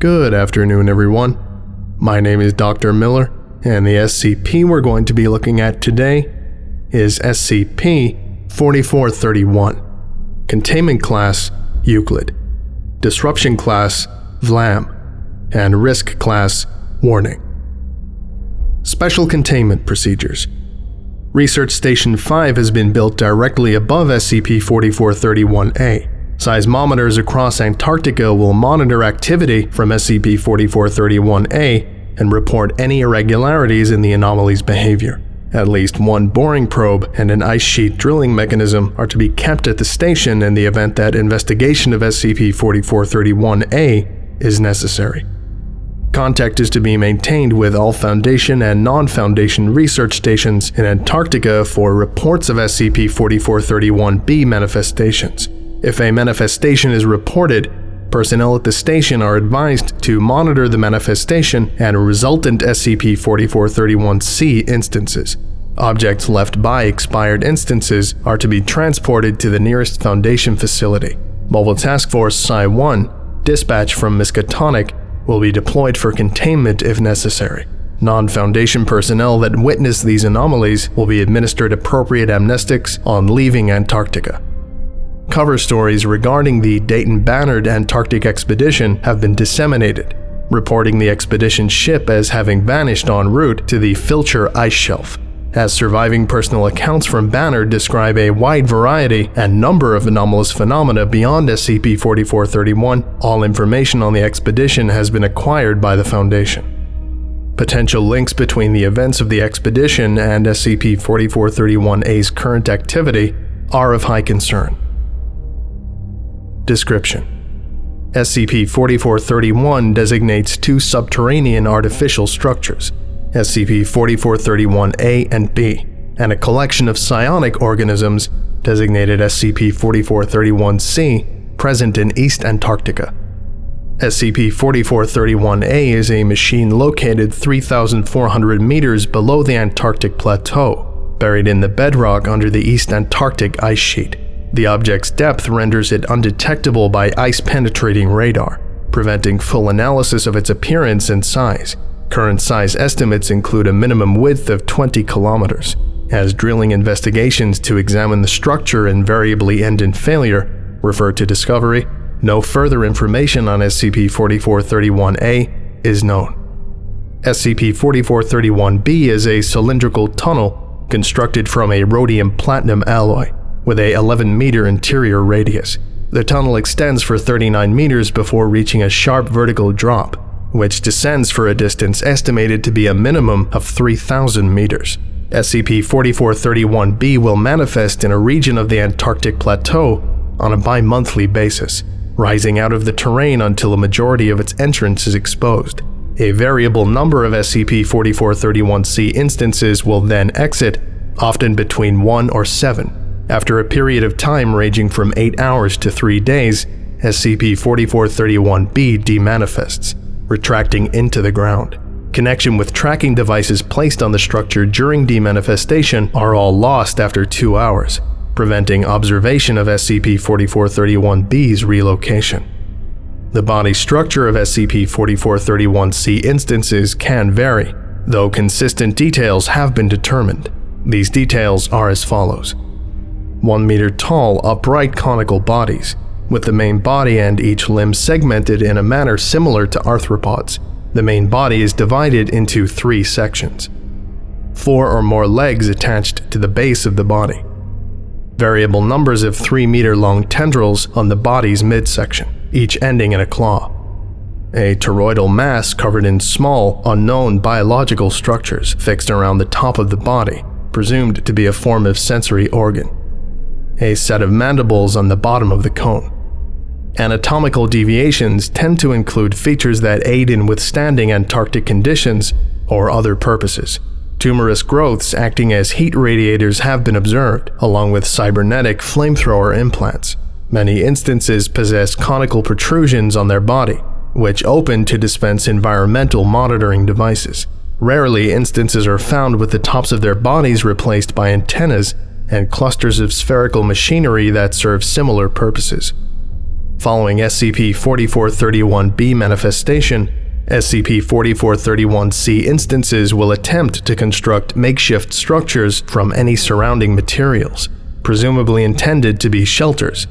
Good afternoon, everyone. My name is Dr. Miller, and the SCP we're going to be looking at today is SCP-4431. Containment Class Euclid, Disruption Class VLAM, and Risk Class Warning. Special Containment Procedures. Research Station 5 has been built directly above SCP-4431-A. Seismometers across Antarctica will monitor activity from SCP-4431-A and report any irregularities in the anomaly's behavior. At least one boring probe and an ice sheet drilling mechanism are to be kept at the station in the event that investigation of SCP-4431-A is necessary. Contact is to be maintained with all Foundation and non-Foundation research stations in Antarctica for reports of SCP-4431-B manifestations. If a manifestation is reported, personnel at the station are advised to monitor the manifestation and resultant SCP-4431-C instances. Objects left by expired instances are to be transported to the nearest Foundation facility. Mobile Task Force Psi-1, dispatch from Miskatonic, will be deployed for containment if necessary. Non-Foundation personnel that witness these anomalies will be administered appropriate amnestics on leaving Antarctica. Cover stories regarding the Dayton Bannard Antarctic expedition have been disseminated, reporting the expedition ship as having vanished en route to the Filcher ice shelf. As surviving personal accounts from Bannard describe a wide variety and number of anomalous phenomena beyond SCP-4431, all information on the expedition has been acquired by the Foundation. Potential links between the events of the expedition and SCP-4431-A's current activity are of high concern. Description: SCP-4431 designates two subterranean artificial structures, SCP-4431-A and B, and a collection of psionic organisms designated SCP-4431-C present in East Antarctica. SCP-4431-A is a machine located 3,400 meters below the Antarctic Plateau, buried in the bedrock under the East Antarctic ice sheet. The object's depth renders it undetectable by ice-penetrating radar, preventing full analysis of its appearance and size. Current size estimates include a minimum width of 20 kilometers. As drilling investigations to examine the structure invariably end in failure, referred to Discovery, no further information on SCP-4431-A is known. SCP-4431-B is a cylindrical tunnel constructed from a rhodium-platinum alloy, with a 11-meter interior radius. The tunnel extends for 39 meters before reaching a sharp vertical drop, which descends for a distance estimated to be a minimum of 3,000 meters. SCP-4431-B will manifest in a region of the Antarctic Plateau on a bi-monthly basis, rising out of the terrain until a majority of its entrance is exposed. A variable number of SCP-4431-C instances will then exit, often between 1 or 7. After a period of time ranging from 8 hours to 3 days, SCP-4431-B demanifests, retracting into the ground. Connection with tracking devices placed on the structure during demanifestation are all lost after 2 hours, preventing observation of SCP-4431-B's relocation. The body structure of SCP-4431-C instances can vary, though consistent details have been determined. These details are as follows: 1 meter tall, upright conical bodies, with the main body and each limb segmented in a manner similar to arthropods. The main body is divided into 3 sections. 4 or more legs attached to the base of the body. Variable numbers of 3-meter-long tendrils on the body's midsection, each ending in a claw. A toroidal mass covered in small, unknown biological structures fixed around the top of the body, presumed to be a form of sensory organ. A set of mandibles on the bottom of the cone. Anatomical deviations tend to include features that aid in withstanding Antarctic conditions or other purposes. Tumorous growths acting as heat radiators have been observed, along with cybernetic flamethrower implants. Many instances possess conical protrusions on their body, which open to dispense environmental monitoring devices. Rarely, instances are found with the tops of their bodies replaced by antennas and clusters of spherical machinery that serve similar purposes. Following SCP-4431-B manifestation, SCP-4431-C instances will attempt to construct makeshift structures from any surrounding materials, presumably intended to be shelters.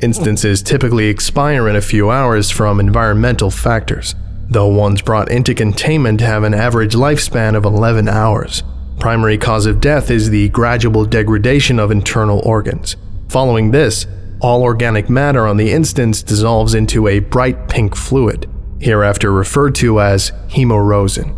Instances typically expire in a few hours from environmental factors, though ones brought into containment have an average lifespan of 11 hours. Primary cause of death is the gradual degradation of internal organs. Following this, all organic matter on the instance dissolves into a bright pink fluid, hereafter referred to as hemorosin.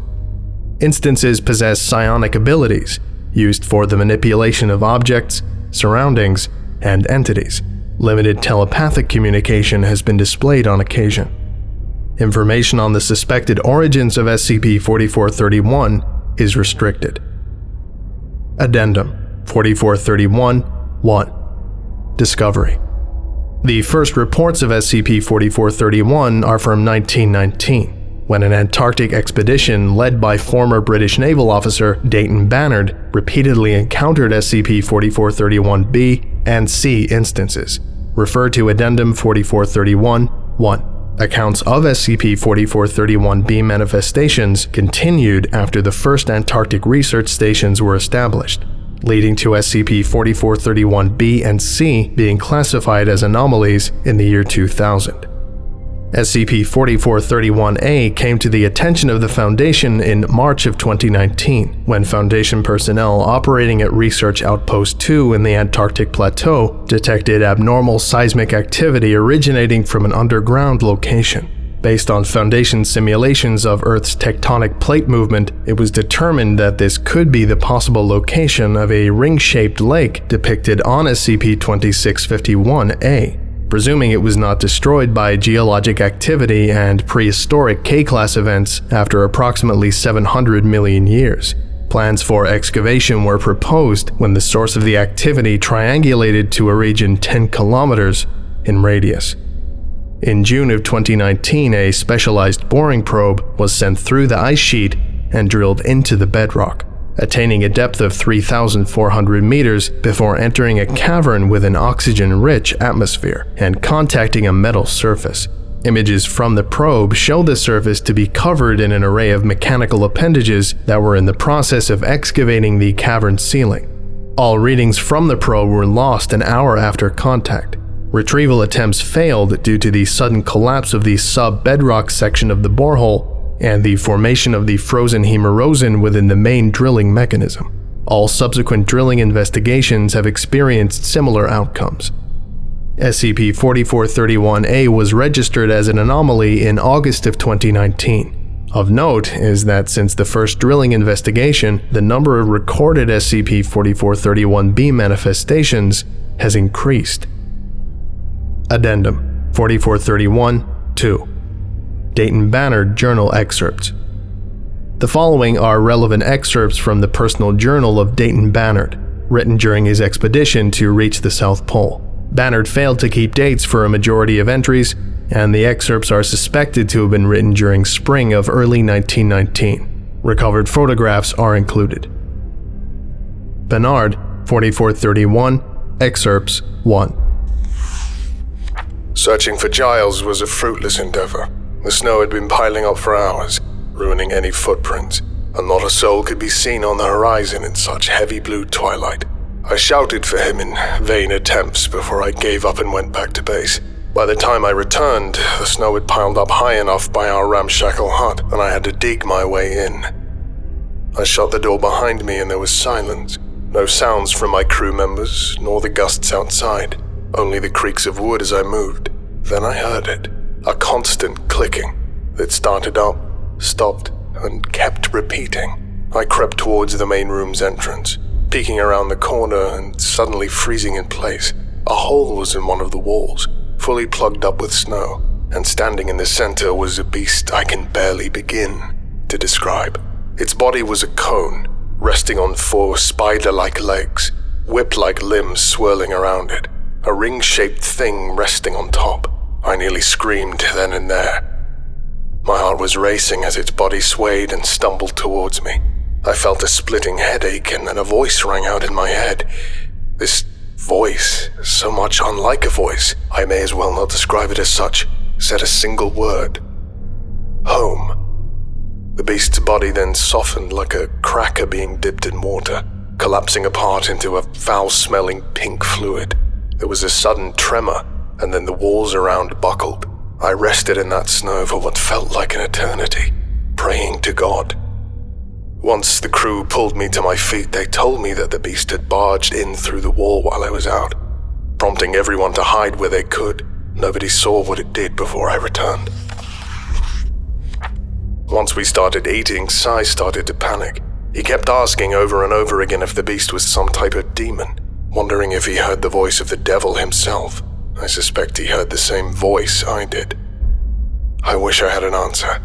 Instances possess psionic abilities, used for the manipulation of objects, surroundings, and entities. Limited telepathic communication has been displayed on occasion. Information on the suspected origins of SCP-4431 is restricted. Addendum 4431-1 Discovery. The first reports of SCP-4431 are from 1919, when an Antarctic expedition led by former British naval officer Dayton Bannard repeatedly encountered SCP-4431-B and C instances, referred to Addendum 4431-1. Accounts of SCP-4431-B manifestations continued after the first Antarctic research stations were established, leading to SCP-4431-B and C being classified as anomalies in the year 2000. SCP-4431-A came to the attention of the Foundation in March of 2019, when Foundation personnel operating at Research Outpost 2 in the Antarctic Plateau detected abnormal seismic activity originating from an underground location. Based on Foundation simulations of Earth's tectonic plate movement, it was determined that this could be the possible location of a ring-shaped lake depicted on SCP-2651-A. Presuming it was not destroyed by geologic activity and prehistoric K-class events after approximately 700 million years. Plans for excavation were proposed when the source of the activity triangulated to a region 10 kilometers in radius. In June of 2019, a specialized boring probe was sent through the ice sheet and drilled into the bedrock, attaining a depth of 3,400 meters before entering a cavern with an oxygen-rich atmosphere and contacting a metal surface. Images from the probe show the surface to be covered in an array of mechanical appendages that were in the process of excavating the cavern ceiling. All readings from the probe were lost an hour after contact. Retrieval attempts failed due to the sudden collapse of the sub-bedrock section of the borehole and the formation of the frozen hemorosin within the main drilling mechanism. All subsequent drilling investigations have experienced similar outcomes. SCP-4431-A was registered as an anomaly in August of 2019. Of note is that since the first drilling investigation, the number of recorded SCP-4431-B manifestations has increased. Addendum 4431-2 Dayton Bannard Journal Excerpts. The following are relevant excerpts from the personal journal of Dayton Bannard, written during his expedition to reach the South Pole. Bannard failed to keep dates for a majority of entries, and the excerpts are suspected to have been written during spring of early 1919. Recovered photographs are included. Bannard 4431, Excerpts 1. Searching for Giles was a fruitless endeavor. The snow had been piling up for hours, ruining any footprints, and not a soul could be seen on the horizon in such heavy blue twilight. I shouted for him in vain attempts before I gave up and went back to base. By the time I returned, the snow had piled up high enough by our ramshackle hut, and I had to dig my way in. I shut the door behind me and there was silence. No sounds from my crew members, nor the gusts outside, only the creaks of wood as I moved. Then I heard it. A constant clicking that started up, stopped, and kept repeating. I crept towards the main room's entrance, peeking around the corner and suddenly freezing in place. A hole was in one of the walls, fully plugged up with snow, and standing in the center was a beast I can barely begin to describe. Its body was a cone, resting on 4 spider-like legs, whip-like limbs swirling around it, a ring-shaped thing resting on top. I nearly screamed then and there. My heart was racing as its body swayed and stumbled towards me. I felt a splitting headache and then a voice rang out in my head. This voice, so much unlike a voice, I may as well not describe it as such, said a single word. Home. The beast's body then softened like a cracker being dipped in water, collapsing apart into a foul-smelling pink fluid. There was a sudden tremor, and then the walls around buckled. I rested in that snow for what felt like an eternity, praying to God. Once the crew pulled me to my feet, they told me that the beast had barged in through the wall while I was out, prompting everyone to hide where they could. Nobody saw what it did before I returned. Once we started eating, Sai started to panic. He kept asking over and over again if the beast was some type of demon, wondering if he heard the voice of the devil himself. I suspect he heard the same voice I did. I wish I had an answer.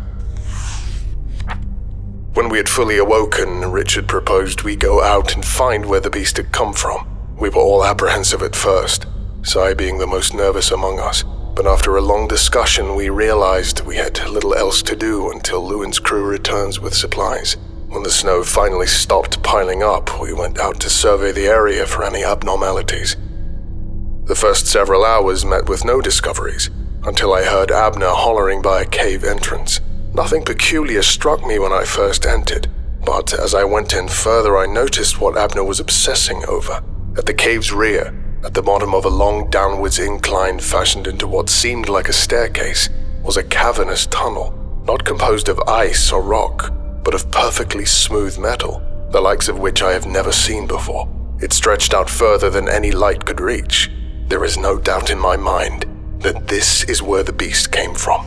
When we had fully awoken, Richard proposed we go out and find where the beast had come from. We were all apprehensive at first, Sai being the most nervous among us, but after a long discussion we realized we had little else to do until Lewin's crew returns with supplies. When the snow finally stopped piling up, we went out to survey the area for any abnormalities. The first several hours met with no discoveries, until I heard Abner hollering by a cave entrance. Nothing peculiar struck me when I first entered, but as I went in further I noticed what Abner was obsessing over. At the cave's rear, at the bottom of a long downwards incline fashioned into what seemed like a staircase, was a cavernous tunnel, not composed of ice or rock, but of perfectly smooth metal, the likes of which I have never seen before. It stretched out further than any light could reach. There is no doubt in my mind that this is where the beast came from.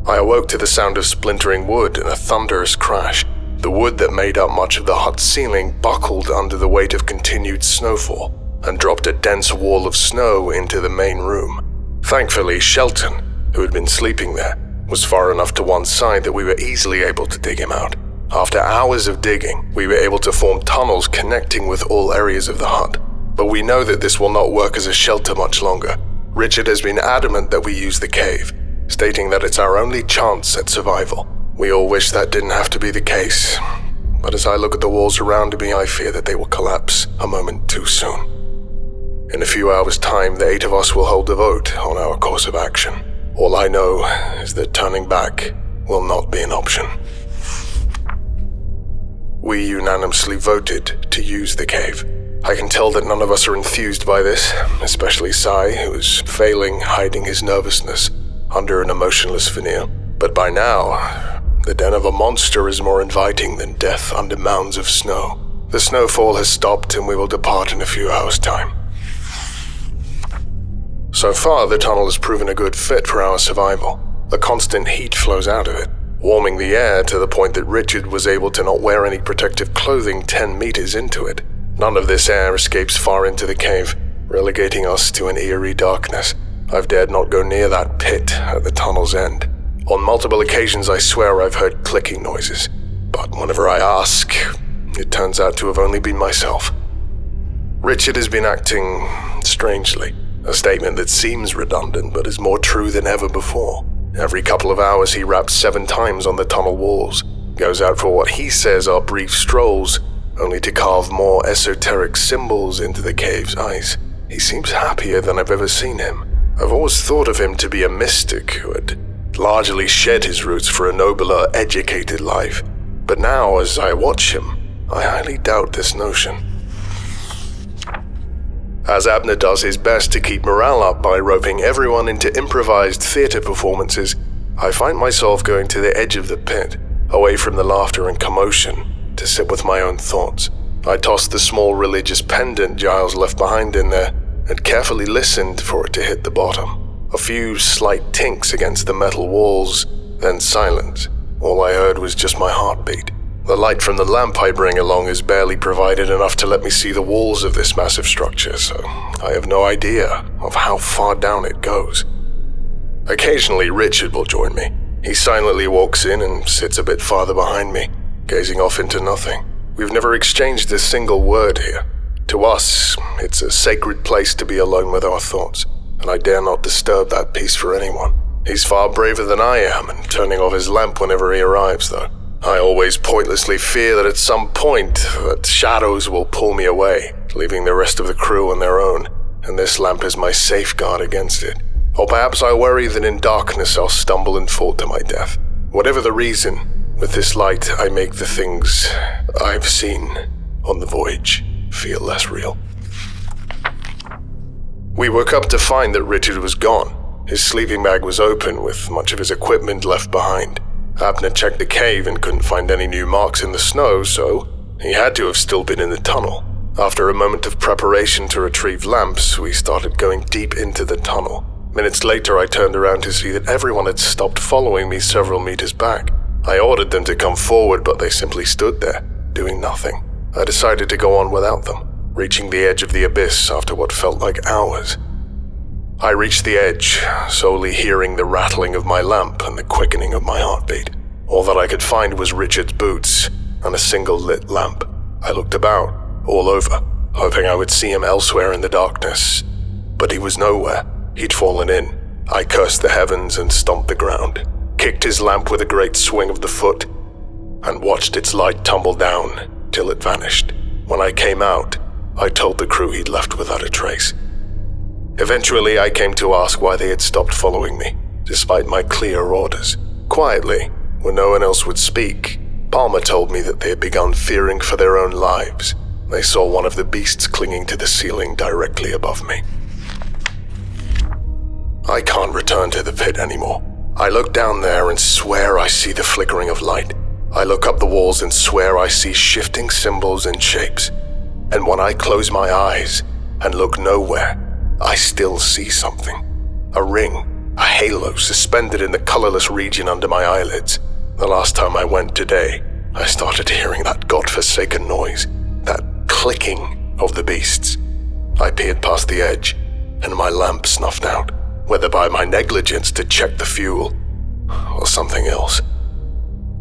I awoke to the sound of splintering wood and a thunderous crash. The wood that made up much of the hut's ceiling buckled under the weight of continued snowfall and dropped a dense wall of snow into the main room. Thankfully, Shelton, who had been sleeping there, was far enough to one side that we were easily able to dig him out. After hours of digging, we were able to form tunnels connecting with all areas of the hut. But we know that this will not work as a shelter much longer. Richard has been adamant that we use the cave, stating that it's our only chance at survival. We all wish that didn't have to be the case, but as I look at the walls around me, I fear that they will collapse a moment too soon. In a few hours' time, the 8 of us will hold a vote on our course of action. All I know is that turning back will not be an option. We unanimously voted to use the cave. I can tell that none of us are enthused by this, especially Sai, who is failing hiding his nervousness under an emotionless veneer. But by now, the den of a monster is more inviting than death under mounds of snow. The snowfall has stopped and we will depart in a few hours' time. So far, the tunnel has proven a good fit for our survival. The constant heat flows out of it, warming the air to the point that Richard was able to not wear any protective clothing 10 meters into it. None of this air escapes far into the cave, relegating us to an eerie darkness. I've dared not go near that pit at the tunnel's end. On multiple occasions I swear I've heard clicking noises, but whenever I ask, it turns out to have only been myself. Richard has been acting strangely, a statement that seems redundant but is more true than ever before. Every couple of hours he raps 7 times on the tunnel walls, goes out for what he says are brief strolls, only to carve more esoteric symbols into the cave's ice. He seems happier than I've ever seen him. I've always thought of him to be a mystic who had largely shed his roots for a nobler, educated life. But now, as I watch him, I highly doubt this notion. As Abner does his best to keep morale up by roping everyone into improvised theater performances, I find myself going to the edge of the pit, away from the laughter and commotion, to sit with my own thoughts. I tossed the small religious pendant Giles left behind in there and carefully listened for it to hit the bottom. A few slight tinks against the metal walls, then silence. All I heard was just my heartbeat. The light from the lamp I bring along is barely provided enough to let me see the walls of this massive structure, so I have no idea of how far down it goes. Occasionally Richard will join me. He silently walks in and sits a bit farther behind me, gazing off into nothing. We've never exchanged a single word here. To us, it's a sacred place to be alone with our thoughts, and I dare not disturb that peace for anyone. He's far braver than I am in turning off his lamp whenever he arrives, though. I always pointlessly fear that at some point that shadows will pull me away, leaving the rest of the crew on their own, and this lamp is my safeguard against it. Or perhaps I worry that in darkness I'll stumble and fall to my death. Whatever the reason, with this light I make the things I've seen on the voyage feel less real. We woke up to find that Richard was gone. His sleeping bag was open, with much of his equipment left behind. Abner checked the cave and couldn't find any new marks in the snow, so he had to have still been in the tunnel. After a moment of preparation to retrieve lamps, we started going deep into the tunnel. Minutes later, I turned around to see that everyone had stopped following me several meters back. I ordered them to come forward, but they simply stood there, doing nothing. I decided to go on without them, reaching the edge of the abyss after what felt like hours. I reached the edge, solely hearing the rattling of my lamp and the quickening of my heartbeat. All that I could find was Richard's boots and a single lit lamp. I looked about, all over, hoping I would see him elsewhere in the darkness. But he was nowhere. He'd fallen in. I cursed the heavens and stomped the ground, kicked his lamp with a great swing of the foot, and watched its light tumble down till it vanished. When I came out, I told the crew he'd left without a trace. Eventually, I came to ask why they had stopped following me, despite my clear orders. Quietly, when no one else would speak, Palmer told me that they had begun fearing for their own lives. They saw one of the beasts clinging to the ceiling directly above me. I can't return to the pit anymore. I look down there and swear I see the flickering of light. I look up the walls and swear I see shifting symbols and shapes. And when I close my eyes and look nowhere, I still see something. A ring, a halo suspended in the colorless region under my eyelids. The last time I went today, I started hearing that godforsaken noise, that clicking of the beasts. I peered past the edge, and my lamp snuffed out, whether by my negligence to check the fuel, or something else.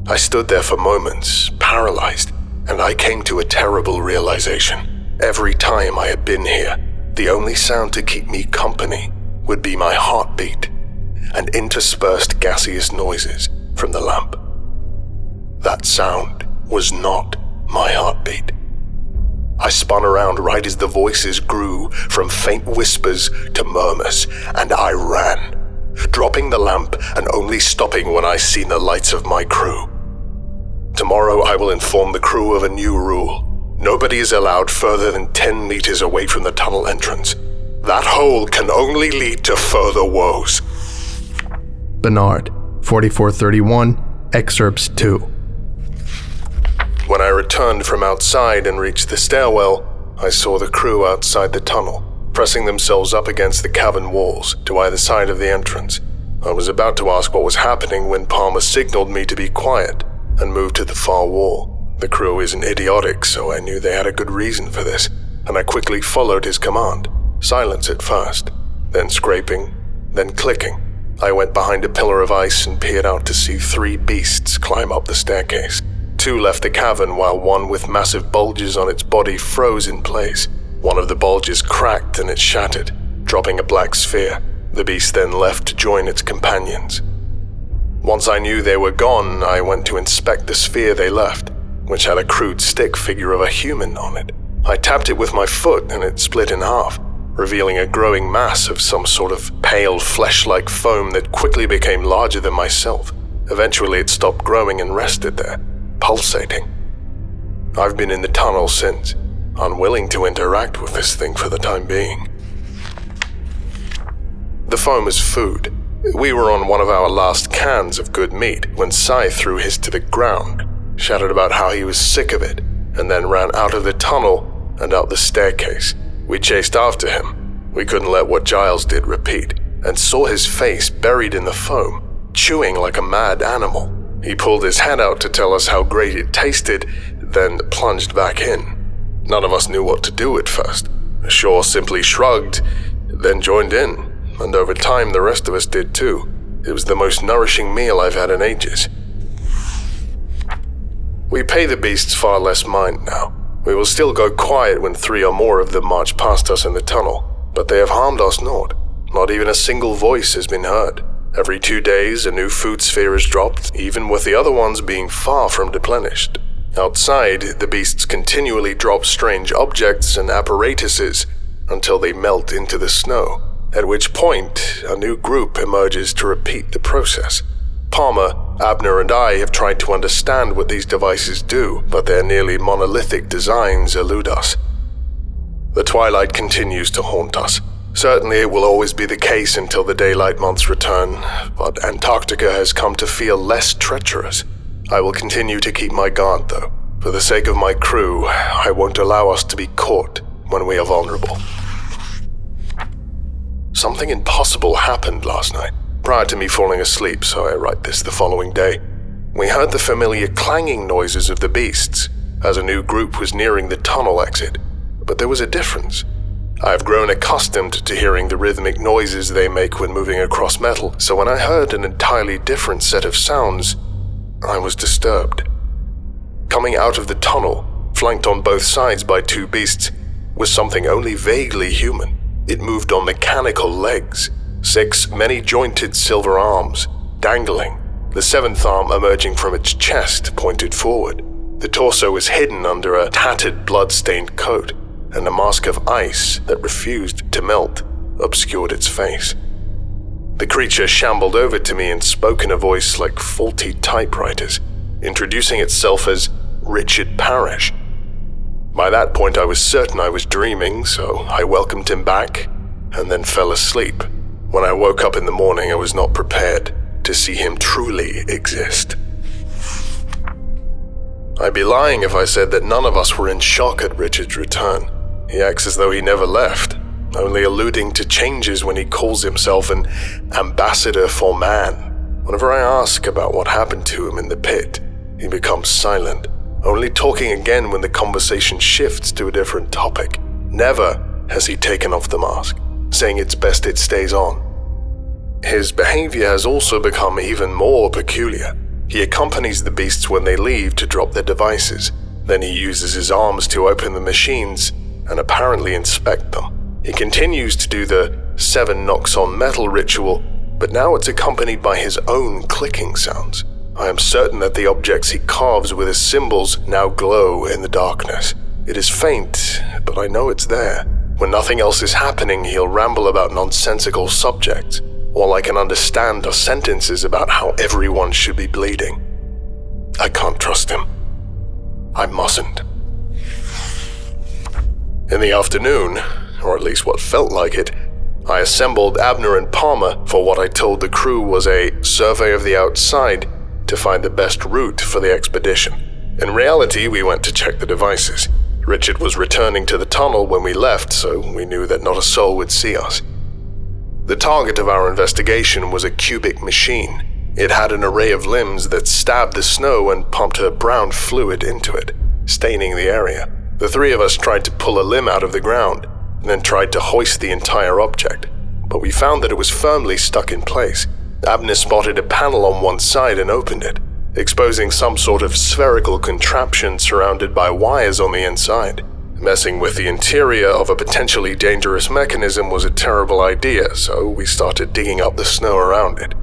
I stood there for moments, paralyzed, and I came to a terrible realization. Every time I had been here, the only sound to keep me company would be my heartbeat and interspersed gaseous noises from the lamp. That sound was not my heartbeat. I spun around right as the voices grew from faint whispers to murmurs, and I ran, dropping the lamp and only stopping when I seen the lights of my crew. Tomorrow I will inform the crew of a new rule. Nobody is allowed further than 10 meters away from the tunnel entrance. That hole can only lead to further woes. Bannard, 4431, Excerpts 2. When I returned from outside and reached the stairwell, I saw the crew outside the tunnel, pressing themselves up against the cavern walls to either side of the entrance. I was about to ask what was happening when Palmer signaled me to be quiet and moved to the far wall. The crew isn't idiotic, so I knew they had a good reason for this, and I quickly followed his command. Silence at first, then scraping, then clicking. I went behind a pillar of ice and peered out to see 3 beasts climb up the staircase. 2 left the cavern while one with massive bulges on its body froze in place. One of the bulges cracked and it shattered, dropping a black sphere. The beast then left to join its companions. Once I knew they were gone, I went to inspect the sphere they left, which had a crude stick figure of a human on it. I tapped it with my foot and it split in half, revealing a growing mass of some sort of pale flesh-like foam that quickly became larger than myself. Eventually it stopped growing and rested there, pulsating. I've been in the tunnel since, unwilling to interact with this thing for the time being. The foam is food. We were on one of our last cans of good meat when Sai threw his to the ground, shouted about how he was sick of it, and then ran out of the tunnel and out the staircase. We chased after him. We couldn't let what Giles did repeat, and saw his face buried in the foam, chewing like a mad animal. He pulled his head out to tell us how great it tasted, then plunged back in. None of us knew what to do at first. Shaw simply shrugged, then joined in, and over time the rest of us did too. It was the most nourishing meal I've had in ages. We pay the beasts far less mind now. We will still go quiet when 3 or more of them march past us in the tunnel, but they have harmed us not. Not even a single voice has been heard. Every 2 days a new food sphere is dropped, even with the other ones being far from replenished. Outside, the beasts continually drop strange objects and apparatuses until they melt into the snow, at which point a new group emerges to repeat the process. Palmer, Abner, and I have tried to understand what these devices do, but their nearly monolithic designs elude us. The twilight continues to haunt us. Certainly it will always be the case until the daylight months return, but Antarctica has come to feel less treacherous. I will continue to keep my guard, though. For the sake of my crew, I won't allow us to be caught when we are vulnerable. Something impossible happened last night, prior to me falling asleep, so I write this the following day. We heard the familiar clanging noises of the beasts, as a new group was nearing the tunnel exit, but there was a difference. I have grown accustomed to hearing the rhythmic noises they make when moving across metal, so when I heard an entirely different set of sounds, I was disturbed. Coming out of the tunnel, flanked on both sides by two beasts, was something only vaguely human. It moved on mechanical legs, 6 many-jointed silver arms, dangling, the 7th arm emerging from its chest pointed forward. The torso was hidden under a tattered blood-stained coat, and a mask of ice that refused to melt obscured its face. The creature shambled over to me and spoke in a voice like faulty typewriters, introducing itself as Richard Parrish. By that point I was certain I was dreaming, so I welcomed him back and then fell asleep. When I woke up in the morning, I was not prepared to see him truly exist. I'd be lying if I said that none of us were in shock at Richard's return. He acts as though he never left, only alluding to changes when he calls himself an ambassador for man. Whenever I ask about what happened to him in the pit, he becomes silent, only talking again when the conversation shifts to a different topic. Never has he taken off the mask, saying it's best it stays on. His behavior has also become even more peculiar. He accompanies the beasts when they leave to drop their devices. Then he uses his arms to open the machines and apparently inspect them. He continues to do the 7 knocks on metal ritual, but now it's accompanied by his own clicking sounds. I am certain that the objects he carves with his symbols now glow in the darkness. It is faint, but I know it's there. When nothing else is happening, he'll ramble about nonsensical subjects. All I can understand are sentences about how everyone should be bleeding. I can't trust him. I mustn't. In the afternoon, or at least what felt like it, I assembled Abner and Palmer for what I told the crew was a survey of the outside to find the best route for the expedition. In reality, we went to check the devices. Richard was returning to the tunnel when we left, so we knew that not a soul would see us. The target of our investigation was a cubic machine. It had an array of limbs that stabbed the snow and pumped a brown fluid into it, staining the area. The 3 of us tried to pull a limb out of the ground, and then tried to hoist the entire object, but we found that it was firmly stuck in place. Abner spotted a panel on one side and opened it, exposing some sort of spherical contraption surrounded by wires on the inside. Messing with the interior of a potentially dangerous mechanism was a terrible idea, so we started digging up the snow around it.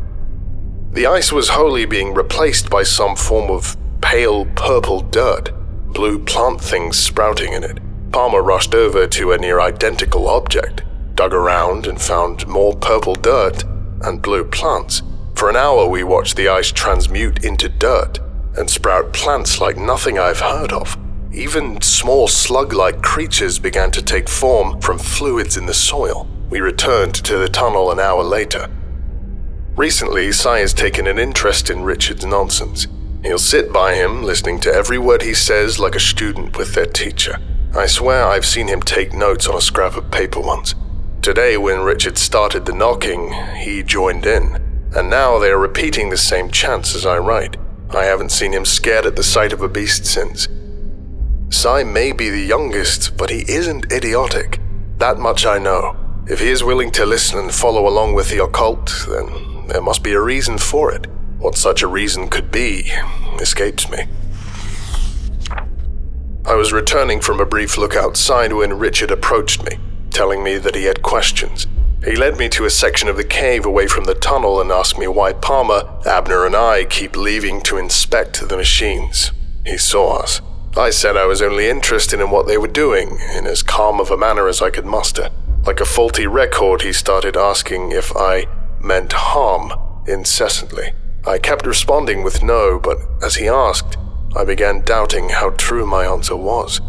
The ice was wholly being replaced by some form of pale purple dirt, blue plant things sprouting in it. Palmer rushed over to a near-identical object, dug around and found more purple dirt and blue plants. For an hour we watched the ice transmute into dirt and sprout plants like nothing I've heard of. Even small slug-like creatures began to take form from fluids in the soil. We returned to the tunnel an hour later. Recently, Sai has taken an interest in Richard's nonsense. He'll sit by him, listening to every word he says like a student with their teacher. I swear I've seen him take notes on a scrap of paper once. Today, when Richard started the knocking, he joined in, and now they are repeating the same chants as I write. I haven't seen him scared at the sight of a beast since. Sai may be the youngest, but he isn't idiotic. That much I know. If he is willing to listen and follow along with the occult, then there must be a reason for it. What such a reason could be escapes me. I was returning from a brief look outside when Richard approached me, telling me that he had questions. He led me to a section of the cave away from the tunnel and asked me why Palmer, Abner, and I keep leaving to inspect the machines. He saw us. I said I was only interested in what they were doing, in as calm of a manner as I could muster. Like a faulty record, he started asking if I meant harm incessantly. I kept responding with no, but as he asked, I began doubting how true my answer was.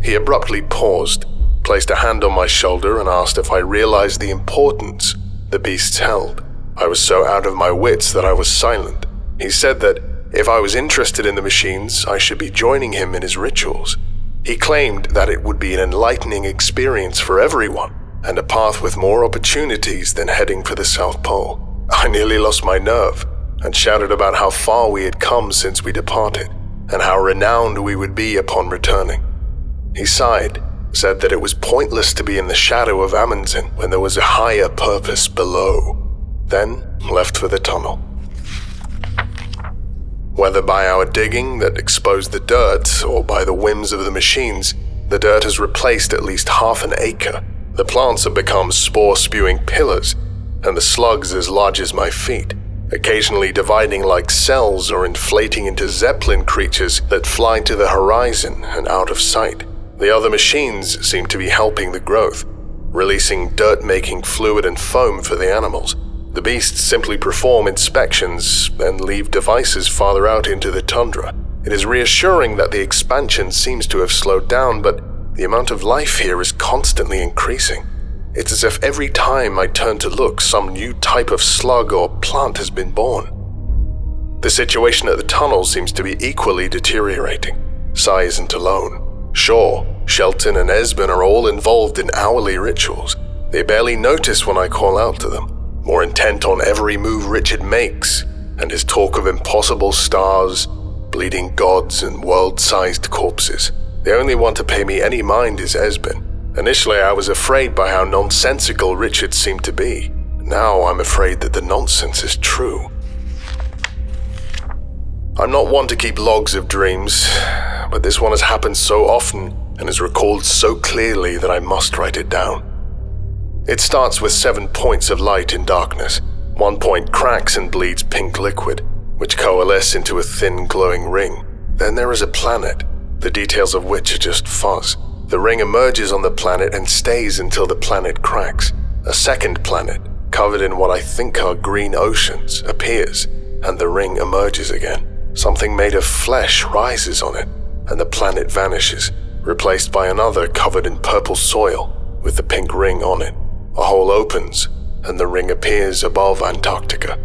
He abruptly paused, placed a hand on my shoulder, and asked if I realized the importance the beasts held. I was so out of my wits that I was silent. He said that if I was interested in the machines, I should be joining him in his rituals. He claimed that it would be an enlightening experience for everyone, and a path with more opportunities than heading for the South Pole. I nearly lost my nerve, and shouted about how far we had come since we departed, and how renowned we would be upon returning. He sighed, said that it was pointless to be in the shadow of Amundsen when there was a higher purpose below, then left for the tunnel. Whether by our digging that exposed the dirt or by the whims of the machines, the dirt has replaced at least half an acre. The plants have become spore-spewing pillars, and the slugs as large as my feet, occasionally dividing like cells or inflating into zeppelin creatures that fly to the horizon and out of sight. The other machines seem to be helping the growth, releasing dirt-making fluid and foam for the animals. The beasts simply perform inspections and leave devices farther out into the tundra. It is reassuring that the expansion seems to have slowed down, but the amount of life here is constantly increasing. It's as if every time I turn to look, some new type of slug or plant has been born. The situation at the tunnel seems to be equally deteriorating. Sai isn't alone. Sure, Shelton and Esben are all involved in hourly rituals. They barely notice when I call out to them, more intent on every move Richard makes, and his talk of impossible stars, bleeding gods, and world-sized corpses. The only one to pay me any mind is Esben. Initially, I was afraid by how nonsensical Richard seemed to be. Now I'm afraid that the nonsense is true. I'm not one to keep logs of dreams, but this one has happened so often and is recalled so clearly that I must write it down. It starts with 7 points of light in darkness. 1 point cracks and bleeds pink liquid, which coalesce into a thin glowing ring. Then there is a planet, the details of which are just fuzz. The ring emerges on the planet and stays until the planet cracks. A second planet, covered in what I think are green oceans, appears, and the ring emerges again. Something made of flesh rises on it, and the planet vanishes, replaced by another covered in purple soil with the pink ring on it. A hole opens, and the ring appears above Antarctica.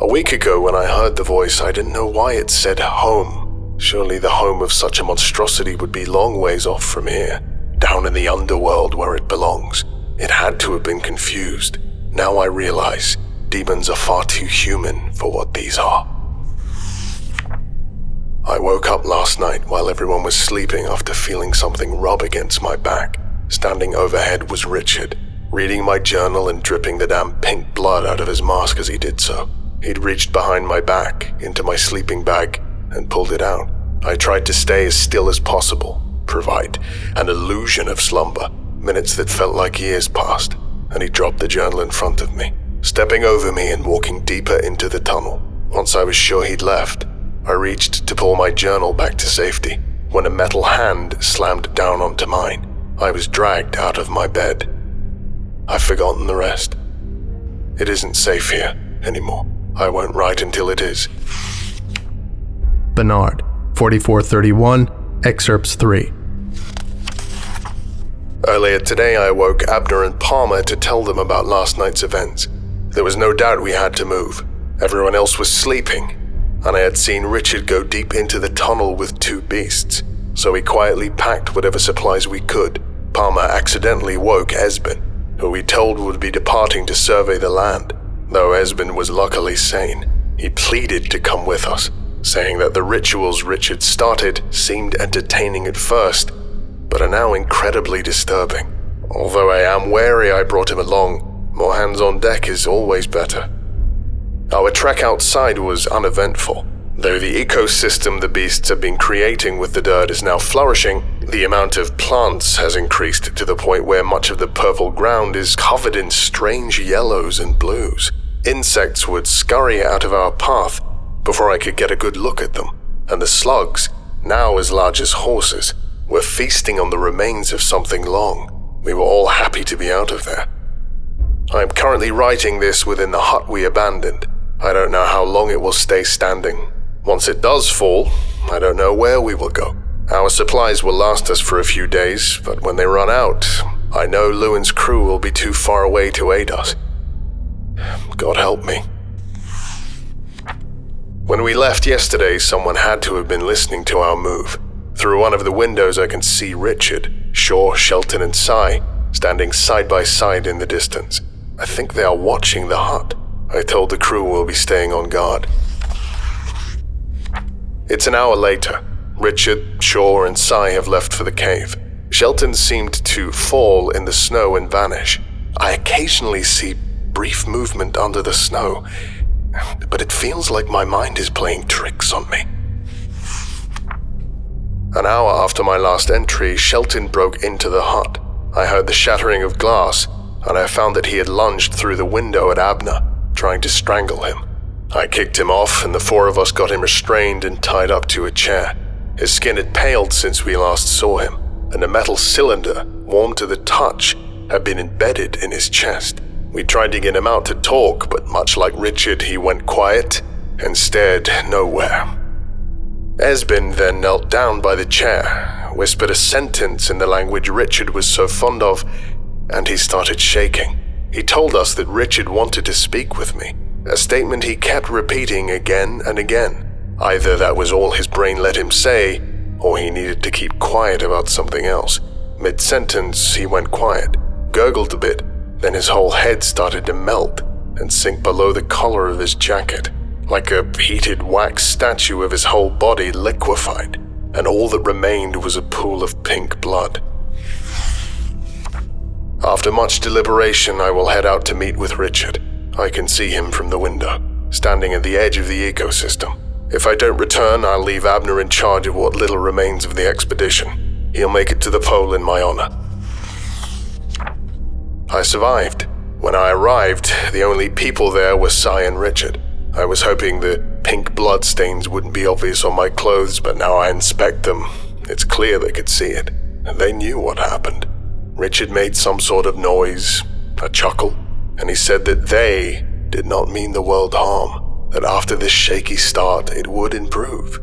A week ago when I heard the voice, I didn't know why it said home. Surely the home of such a monstrosity would be long ways off from here, down in the underworld where it belongs. It had to have been confused. Now I realize demons are far too human for what these are. I woke up last night while everyone was sleeping after feeling something rub against my back. Standing overhead was Richard, reading my journal and dripping the damn pink blood out of his mask as he did so. He'd reached behind my back, into my sleeping bag, and pulled it out. I tried to stay as still as possible, provide an illusion of slumber. Minutes that felt like years passed, and he dropped the journal in front of me, stepping over me and walking deeper into the tunnel. Once I was sure he'd left, I reached to pull my journal back to safety, when a metal hand slammed down onto mine. I was dragged out of my bed. I've forgotten the rest. It isn't safe here anymore. I won't write until it is. Bannard, 4431, Excerpts 3. Earlier today, I awoke Abner and Palmer to tell them about last night's events. There was no doubt we had to move. Everyone else was sleeping, and I had seen Richard go deep into the tunnel with 2 beasts, so we quietly packed whatever supplies we could. Palmer accidentally woke Esben, who we told would be departing to survey the land. Though Esben was luckily sane, he pleaded to come with us, saying that the rituals Richard started seemed entertaining at first, but are now incredibly disturbing. Although I am wary I brought him along, more hands on deck is always better. Our trek outside was uneventful. Though the ecosystem the beasts have been creating with the dirt is now flourishing, the amount of plants has increased to the point where much of the purple ground is covered in strange yellows and blues. Insects would scurry out of our path before I could get a good look at them. and the slugs, now as large as horses, were feasting on the remains of something long. We were all happy to be out of there. I am currently writing this within the hut we abandoned. I don't know how long it will stay standing. Once it does fall, I don't know where we will go. Our supplies will last us for a few days, but when they run out, I know Lewin's crew will be too far away to aid us. God help me. When we left yesterday, someone had to have been listening to our move. Through one of the windows I can see Richard, Shaw, Shelton, and Cy standing side by side in the distance. I think they are watching the hut. I told the crew we'll be staying on guard. It's an hour later. Richard, Shaw, and Cy have left for the cave. Shelton seemed to fall in the snow and vanish. I occasionally see brief movement under the snow, but it feels like my mind is playing tricks on me. An hour after my last entry, Shelton broke into the hut. I heard the shattering of glass, and I found that he had lunged through the window at Abner, trying to strangle him. I kicked him off, and the four of us got him restrained and tied up to a chair. His skin had paled since we last saw him, and a metal cylinder, warm to the touch, had been embedded in his chest. We tried to get him out to talk, but much like Richard, he went quiet and stared nowhere. Esben then knelt down by the chair, whispered a sentence in the language Richard was so fond of, and he started shaking. He told us that Richard wanted to speak with me, a statement he kept repeating again and again. Either that was all his brain let him say, or he needed to keep quiet about something else. Mid-sentence, he went quiet, gurgled a bit, then his whole head started to melt and sink below the collar of his jacket. Like a heated wax statue of his whole body liquefied, and all that remained was a pool of pink blood. After much deliberation, I will head out to meet with Richard. I can see him from the window, standing at the edge of the ecosystem. If I don't return, I'll leave Abner in charge of what little remains of the expedition. He'll make it to the pole in my honor. I survived. When I arrived, the only people there were Cy and Richard. I was hoping the pink blood stains wouldn't be obvious on my clothes, but now I inspect them. It's clear they could see it. They knew what happened. Richard made some sort of noise, a chuckle, and he said that they did not mean the world harm, that after this shaky start it would improve.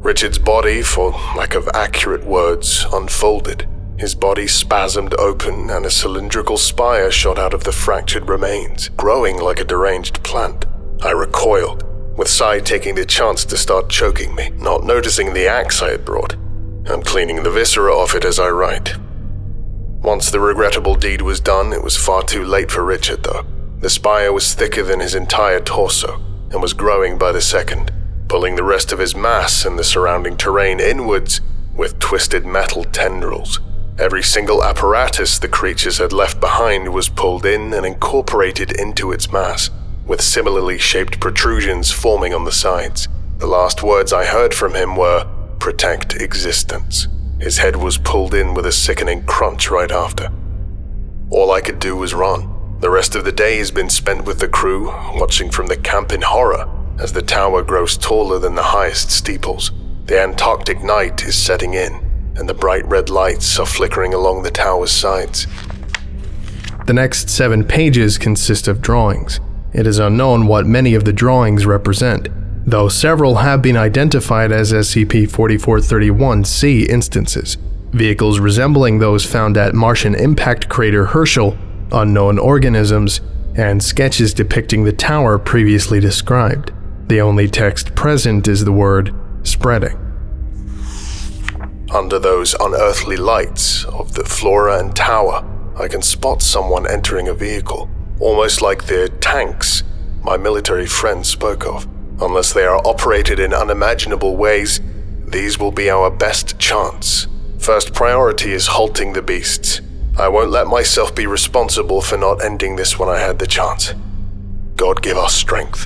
Richard's body, for lack of accurate words, unfolded. His body spasmed open and a cylindrical spire shot out of the fractured remains, growing like a deranged plant. I recoiled, with Cy taking the chance to start choking me, not noticing the axe I had brought. I'm cleaning the viscera off it as I write. Once the regrettable deed was done, it was far too late for Richard, though. The spire was thicker than his entire torso, and was growing by the second, pulling the rest of his mass and the surrounding terrain inwards with twisted metal tendrils. Every single apparatus the creatures had left behind was pulled in and incorporated into its mass, with similarly shaped protrusions forming on the sides. The last words I heard from him were, "Protect existence." His head was pulled in with a sickening crunch right after. All I could do was run. The rest of the day has been spent with the crew, watching from the camp in horror as the tower grows taller than the highest steeples. The Antarctic night is setting in, and the bright red lights are flickering along the tower's sides. The next 7 pages consist of drawings. It is unknown what many of the drawings represent, though several have been identified as SCP-4431-C instances, vehicles resembling those found at Martian impact crater Herschel, unknown organisms, and sketches depicting the tower previously described. The only text present is the word "spreading." Under those unearthly lights of the flora and tower, I can spot someone entering a vehicle, almost like the tanks my military friends spoke of. Unless they are operated in unimaginable ways, these will be our best chance. First priority is halting the beasts. I won't let myself be responsible for not ending this when I had the chance. God give us strength.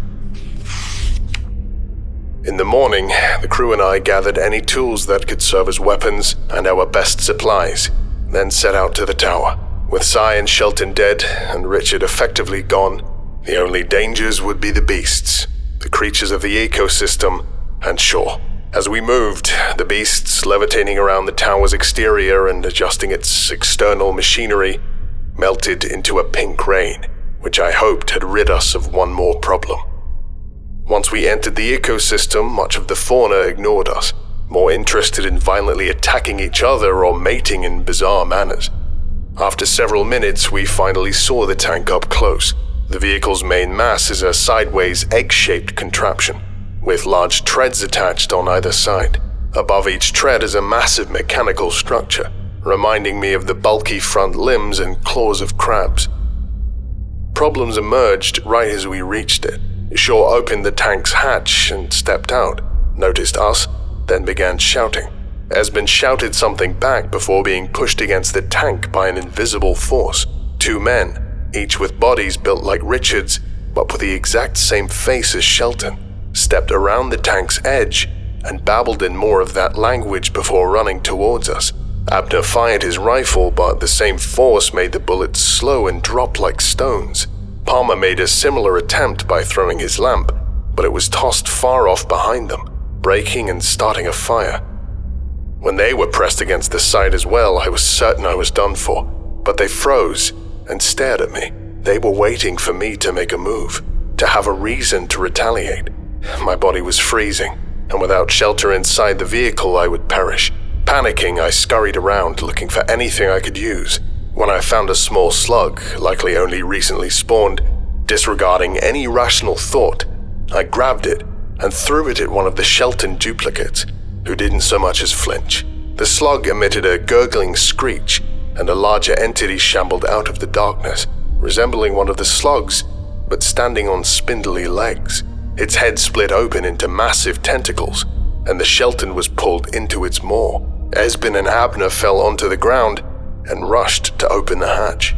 In the morning, the crew and I gathered any tools that could serve as weapons and our best supplies, then set out to the tower. With Cy and Shelton dead and Richard effectively gone, the only dangers would be the beasts, the creatures of the ecosystem, and Shaw. As we moved, the beasts levitating around the tower's exterior and adjusting its external machinery melted into a pink rain, which I hoped had rid us of one more problem. Once we entered the ecosystem, much of the fauna ignored us, more interested in violently attacking each other or mating in bizarre manners. After several minutes, we finally saw the tank up close. The vehicle's main mass is a sideways egg-shaped contraption, with large treads attached on either side. Above each tread is a massive mechanical structure, reminding me of the bulky front limbs and claws of crabs. Problems emerged right as we reached it. Shaw opened the tank's hatch and stepped out, noticed us, then began shouting. Esben shouted something back before being pushed against the tank by an invisible force. Two men, each with bodies built like Richard's, but with the exact same face as Shelton, stepped around the tank's edge and babbled in more of that language before running towards us. Abner fired his rifle, but the same force made the bullets slow and drop like stones. Palmer made a similar attempt by throwing his lamp, but it was tossed far off behind them, breaking and starting a fire. When they were pressed against the side as well, I was certain I was done for, but they froze and stared at me. They were waiting for me to make a move, to have a reason to retaliate. My body was freezing, and without shelter inside the vehicle, I would perish. Panicking, I scurried around looking for anything I could use. When I found a small slug, likely only recently spawned, disregarding any rational thought, I grabbed it and threw it at one of the Shelton duplicates, who didn't so much as flinch. The slug emitted a gurgling screech, and a larger entity shambled out of the darkness, resembling one of the slugs, but standing on spindly legs. Its head split open into massive tentacles, and the Shelton was pulled into its maw. Esben and Abner fell onto the ground and rushed to open the hatch.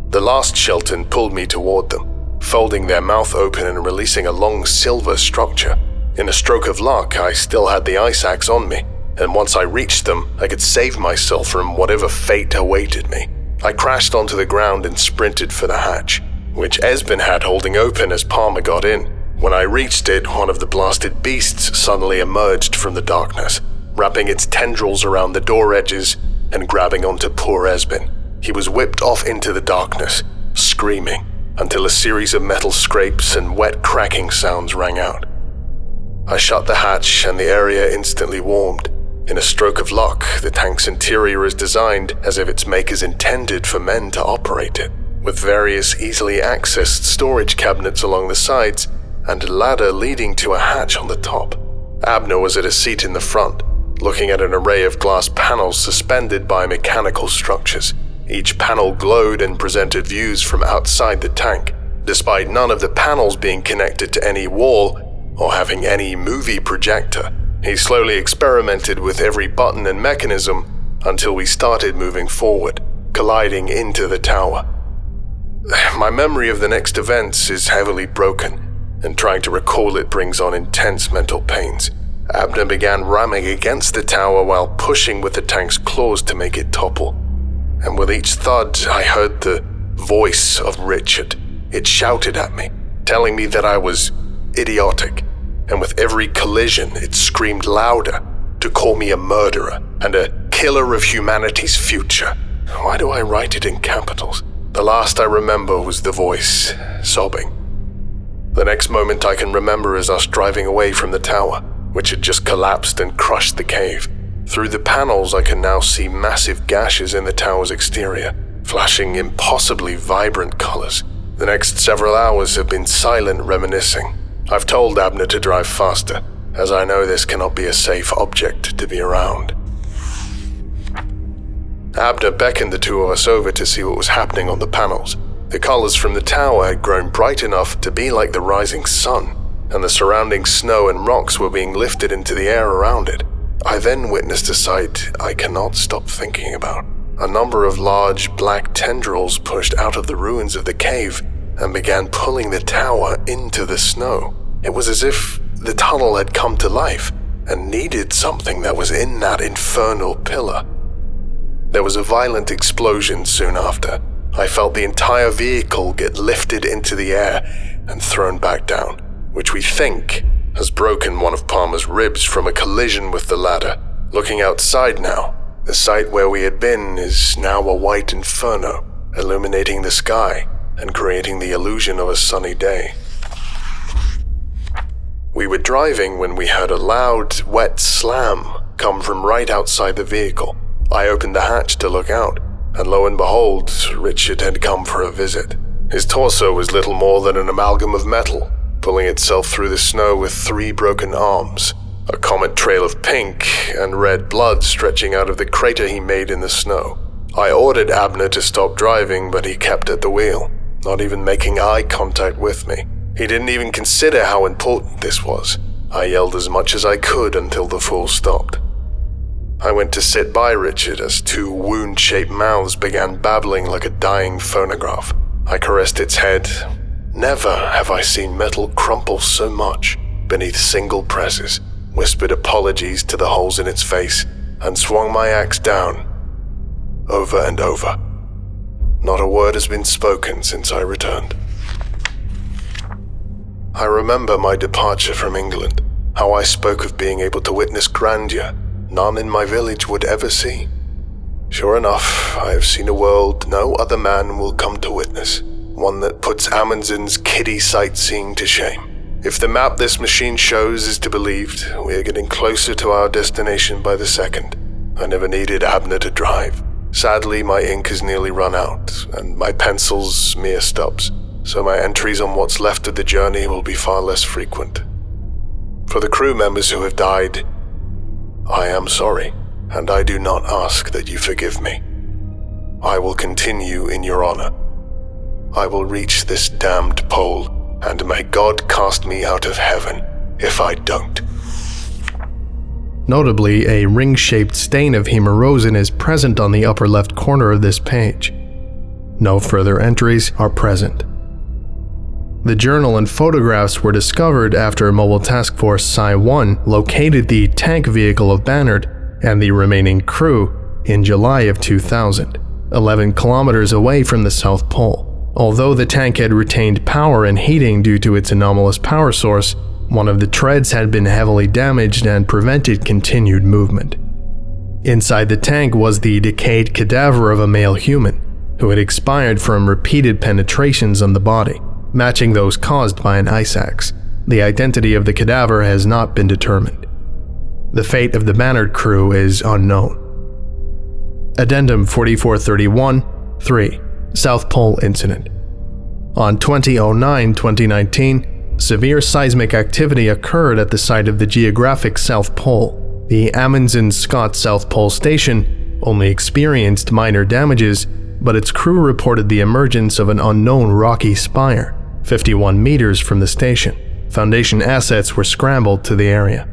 The last Shelton pulled me toward them, folding their mouth open and releasing a long silver structure. In a stroke of luck, I still had the ice axe on me, and once I reached them, I could save myself from whatever fate awaited me. I crashed onto the ground and sprinted for the hatch, which Esben had holding open as Palmer got in. When I reached it, one of the blasted beasts suddenly emerged from the darkness, wrapping its tendrils around the door edges and grabbing onto poor Esben. He was whipped off into the darkness, screaming, until a series of metal scrapes and wet cracking sounds rang out. I shut the hatch and the area instantly warmed. In a stroke of luck, the tank's interior is designed as if its makers intended for men to operate it, with various easily accessed storage cabinets along the sides and a ladder leading to a hatch on the top. Abner was at a seat in the front, looking at an array of glass panels suspended by mechanical structures. Each panel glowed and presented views from outside the tank, despite none of the panels being connected to any wall or having any movie projector. He slowly experimented with every button and mechanism until we started moving forward, colliding into the tower. My memory of the next events is heavily broken, and trying to recall it brings on intense mental pains. Abner began ramming against the tower while pushing with the tank's claws to make it topple. And with each thud, I heard the voice of Richard. It shouted at me, telling me that I was idiotic. And with every collision, it screamed louder to call me a murderer and a killer of humanity's future. Why do I write it in capitals? The last I remember was the voice, sobbing. The next moment I can remember is us driving away from the tower, which had just collapsed and crushed the cave. Through the panels, I can now see massive gashes in the tower's exterior, flashing impossibly vibrant colors. The next several hours have been silent reminiscing. I've told Abner to drive faster, as I know this cannot be a safe object to be around. Abner beckoned the two of us over to see what was happening on the panels. The colors from the tower had grown bright enough to be like the rising sun, and the surrounding snow and rocks were being lifted into the air around it. I then witnessed a sight I cannot stop thinking about. A number of large black tendrils pushed out of the ruins of the cave and began pulling the tower into the snow. It was as if the tunnel had come to life and needed something that was in that infernal pillar. There was a violent explosion soon after. I felt the entire vehicle get lifted into the air and thrown back down, which we think has broken one of Palmer's ribs from a collision with the ladder. Looking outside now, the site where we had been is now a white inferno, illuminating the sky and creating the illusion of a sunny day. We were driving when we heard a loud, wet slam come from right outside the vehicle. I opened the hatch to look out, and lo and behold, Richard had come for a visit. His torso was little more than an amalgam of metal, pulling itself through the snow with 3 broken arms, a comet trail of pink and red blood stretching out of the crater he made in the snow. I ordered Abner to stop driving, but he kept at the wheel, not even making eye contact with me. He didn't even consider how important this was. I yelled as much as I could until the fool stopped. I went to sit by Richard as 2 wound-shaped mouths began babbling like a dying phonograph. I caressed its head. Never have I seen metal crumple so much beneath single presses, whispered apologies to the holes in its face, and swung my axe down, over and over. Not a word has been spoken since I returned. I remember my departure from England, how I spoke of being able to witness grandeur none in my village would ever see. Sure enough, I have seen a world no other man will come to witness, one that puts Amundsen's kiddie sightseeing to shame. If the map this machine shows is to be believed, we are getting closer to our destination by the second. I never needed Abner to drive. Sadly, my ink has nearly run out, and my pencils mere stubs, so my entries on what's left of the journey will be far less frequent. For the crew members who have died, I am sorry, and I do not ask that you forgive me. I will continue in your honor. I will reach this damned pole, and may God cast me out of heaven if I don't. Notably, a ring-shaped stain of hemerosin is present on the upper left corner of this page. No further entries are present. The journal and photographs were discovered after Mobile Task Force Psi-1 located the tank vehicle of Bannard and the remaining crew in July of 2000, 11 kilometers away from the South Pole. Although the tank had retained power and heating due to its anomalous power source, one of the treads had been heavily damaged and prevented continued movement. Inside the tank was the decayed cadaver of a male human, who had expired from repeated penetrations on the body, matching those caused by an ice axe. The identity of the cadaver has not been determined. The fate of the Bannard crew is unknown. Addendum 4431-3 South Pole Incident. On 2009-2019, severe seismic activity occurred at the site of the geographic South Pole. The Amundsen-Scott South Pole Station only experienced minor damages, but its crew reported the emergence of an unknown rocky spire 51 meters from the station. Foundation assets were scrambled to the area.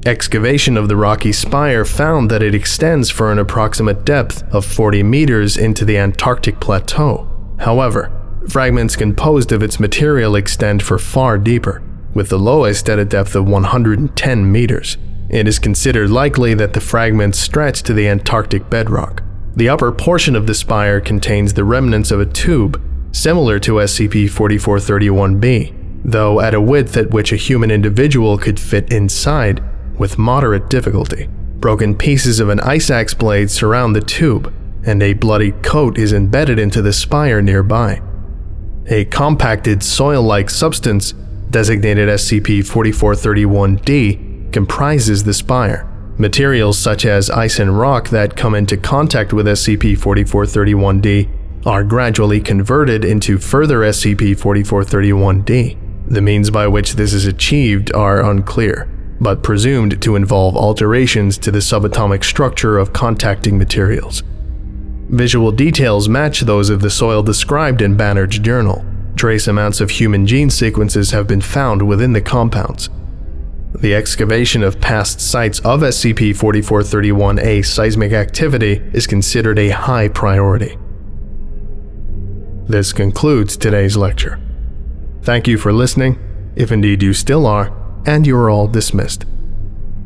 Excavation of the rocky spire found that it extends for an approximate depth of 40 meters into the Antarctic plateau. However, fragments composed of its material extend for far deeper, with the lowest at a depth of 110 meters. It is considered likely that the fragments stretch to the Antarctic bedrock. The upper portion of the spire contains the remnants of a tube, similar to SCP-4431-B, though at a width at which a human individual could fit inside with moderate difficulty. Broken pieces of an ice axe blade surround the tube, and a bloodied coat is embedded into the spire nearby. A compacted soil-like substance, designated SCP-4431-D, comprises the spire. Materials such as ice and rock that come into contact with SCP-4431-D are gradually converted into further SCP-4431-D. The means by which this is achieved are unclear, but presumed to involve alterations to the subatomic structure of contacting materials. Visual details match those of the soil described in Bannard's journal. Trace amounts of human gene sequences have been found within the compounds. The excavation of past sites of SCP-4431-A seismic activity is considered a high priority. This concludes today's lecture. Thank you for listening, if indeed you still are, and you are all dismissed.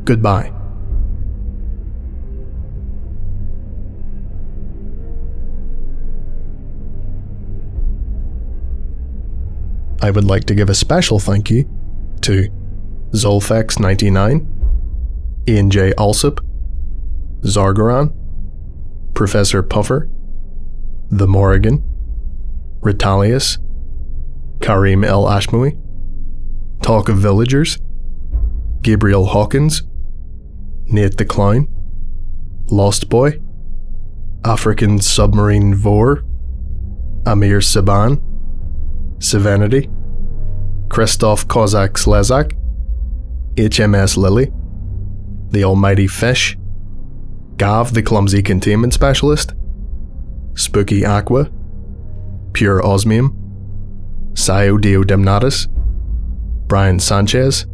Goodbye. I would like to give a special thank you to Zolfex99, Ian J. Alsop, Zargaran, Professor Puffer, The Morrigan, Ritalius, Karim El Ashmoui, Talk of Villagers, Gabriel Hawkins, Nate the Clown, Lost Boy, African Submarine Vor, Amir Saban, Savanity, Christoph Kozak Slezak, HMS Lily, The Almighty Fish, Gav the Clumsy Containment Specialist, Spooky Aqua, Pure Osmium, Sio Deo Demnatus, Brian Sanchez,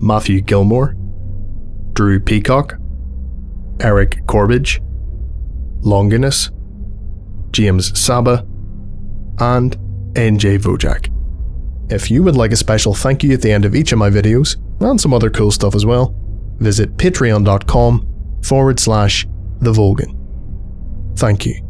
Matthew Gilmore, Drew Peacock, Eric Corbidge, Longinus, James Saba, and NJ Vojak. If you would like a special thank you at the end of each of my videos, and some other cool stuff as well, visit patreon.com/TheVolgun. Thank you.